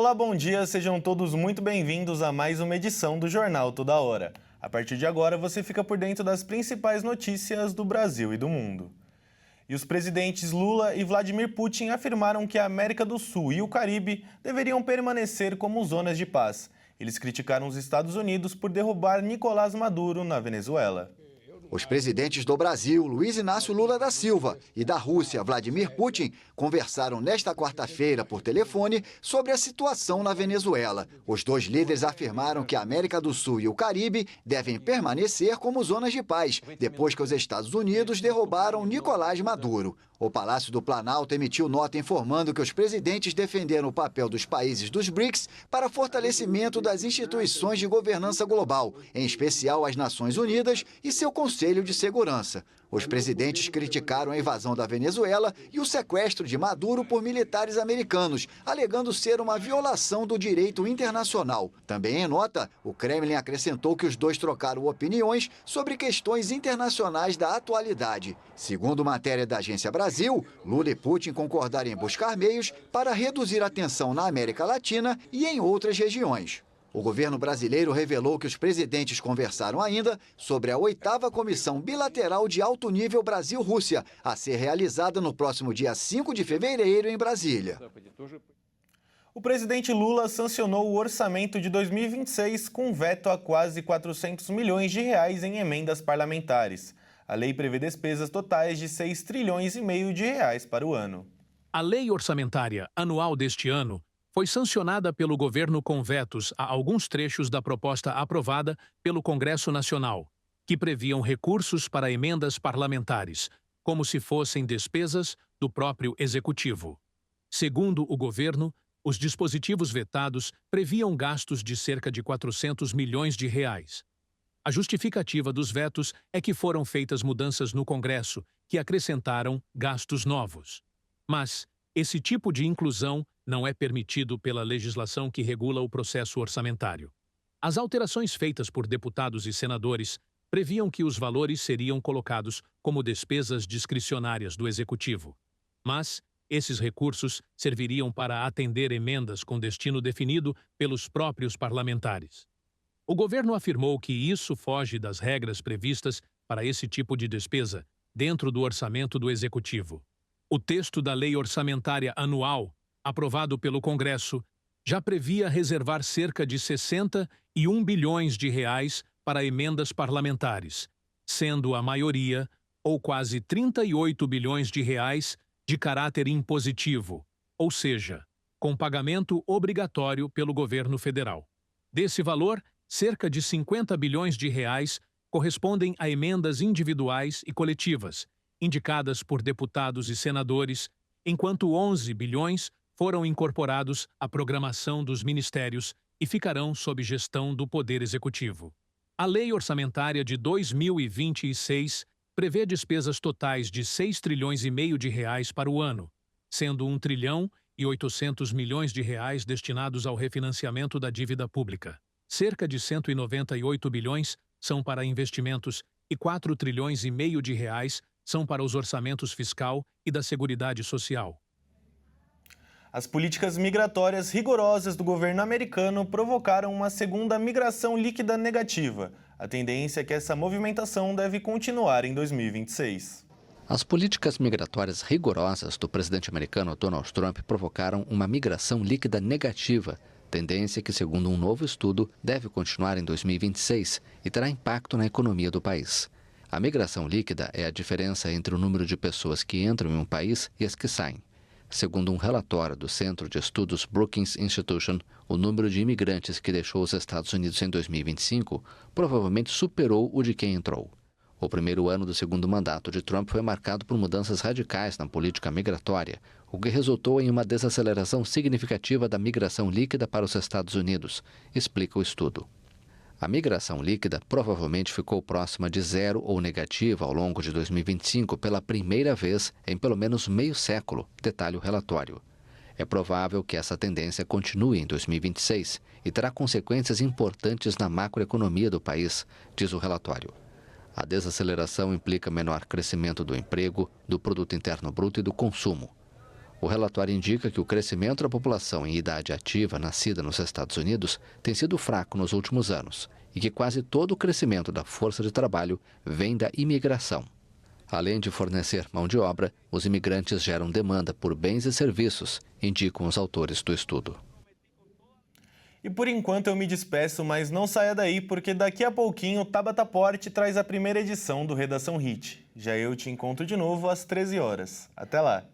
Olá, bom dia, sejam todos muito bem-vindos a mais uma edição do Jornal Toda Hora. A partir de agora você fica por dentro das principais notícias do Brasil e do mundo. E os presidentes Lula e Vladimir Putin afirmaram que a América do Sul e o Caribe deveriam permanecer como zonas de paz. Eles criticaram os Estados Unidos por derrubar Nicolás Maduro na Venezuela. Os presidentes do Brasil, Luiz Inácio Lula da Silva, e da Rússia, Vladimir Putin, conversaram nesta quarta-feira por telefone sobre a situação na Venezuela. Os dois líderes afirmaram que a América do Sul e o Caribe devem permanecer como zonas de paz, depois que os Estados Unidos derrubaram Nicolás Maduro. O Palácio do Planalto emitiu nota informando que os presidentes defenderam o papel dos países dos BRICS para fortalecimento das instituições de governança global, em especial as Nações Unidas e seu Conselho de Segurança. Os presidentes criticaram a invasão da Venezuela e o sequestro de Maduro por militares americanos, alegando ser uma violação do direito internacional. Também em nota, o Kremlin acrescentou que os dois trocaram opiniões sobre questões internacionais da atualidade. Segundo matéria da Agência Brasil, Lula e Putin concordaram em buscar meios para reduzir a tensão na América Latina e em outras regiões. O governo brasileiro revelou que os presidentes conversaram ainda sobre a 8ª Comissão Bilateral de Alto Nível Brasil-Rússia, a ser realizada no próximo dia 5 de fevereiro em Brasília. O presidente Lula sancionou o orçamento de 2026 com veto a quase 400 milhões de reais em emendas parlamentares. A lei prevê despesas totais de 6 trilhões e meio de reais para o ano. A lei orçamentária anual deste ano foi sancionada pelo governo com vetos a alguns trechos da proposta aprovada pelo Congresso Nacional, que previam recursos para emendas parlamentares, como se fossem despesas do próprio Executivo. Segundo o governo, os dispositivos vetados previam gastos de cerca de 400 milhões de reais. A justificativa dos vetos é que foram feitas mudanças no Congresso, que acrescentaram gastos novos. Mas esse tipo de inclusão não é permitido pela legislação que regula o processo orçamentário. As alterações feitas por deputados e senadores previam que os valores seriam colocados como despesas discricionárias do Executivo. Mas esses recursos serviriam para atender emendas com destino definido pelos próprios parlamentares. O governo afirmou que isso foge das regras previstas para esse tipo de despesa dentro do orçamento do Executivo. O texto da Lei Orçamentária Anual, aprovado pelo Congresso, já previa reservar cerca de 61 bilhões de reais para emendas parlamentares, sendo a maioria, ou quase 38 bilhões de reais, de caráter impositivo, ou seja, com pagamento obrigatório pelo governo federal. Desse valor, cerca de 50 bilhões de reais correspondem a emendas individuais e coletivas, indicadas por deputados e senadores, enquanto 11 bilhões foram incorporados à programação dos ministérios e ficarão sob gestão do Poder Executivo. A Lei Orçamentária de 2026 prevê despesas totais de 6 trilhões e meio de reais para o ano, sendo 1 trilhão e 800 milhões de reais destinados ao refinanciamento da dívida pública. Cerca de 198 bilhões são para investimentos e 4 trilhões e meio de reais são para os orçamentos fiscal e da Seguridade Social. As políticas migratórias rigorosas do governo americano provocaram uma segunda migração líquida negativa. A tendência é que essa movimentação deve continuar em 2026. As políticas migratórias rigorosas do presidente americano Donald Trump provocaram uma migração líquida negativa, tendência que, segundo um novo estudo, deve continuar em 2026 e terá impacto na economia do país. A migração líquida é a diferença entre o número de pessoas que entram em um país e as que saem. Segundo um relatório do Centro de Estudos Brookings Institution, o número de imigrantes que deixou os Estados Unidos em 2025 provavelmente superou o de quem entrou. O primeiro ano do segundo mandato de Trump foi marcado por mudanças radicais na política migratória, o que resultou em uma desaceleração significativa da migração líquida para os Estados Unidos, explica o estudo. A migração líquida provavelmente ficou próxima de zero ou negativa ao longo de 2025 pela primeira vez em pelo menos meio século, detalha o relatório. É provável que essa tendência continue em 2026 e terá consequências importantes na macroeconomia do país, diz o relatório. A desaceleração implica menor crescimento do emprego, do produto interno bruto e do consumo. O relatório indica que o crescimento da população em idade ativa nascida nos Estados Unidos tem sido fraco nos últimos anos e que quase todo o crescimento da força de trabalho vem da imigração. Além de fornecer mão de obra, os imigrantes geram demanda por bens e serviços, indicam os autores do estudo. E por enquanto eu me despeço, mas não saia daí, porque daqui a pouquinho o Tabata Porte traz a primeira edição do Redação Hit. Já eu te encontro de novo às 13 horas. Até lá!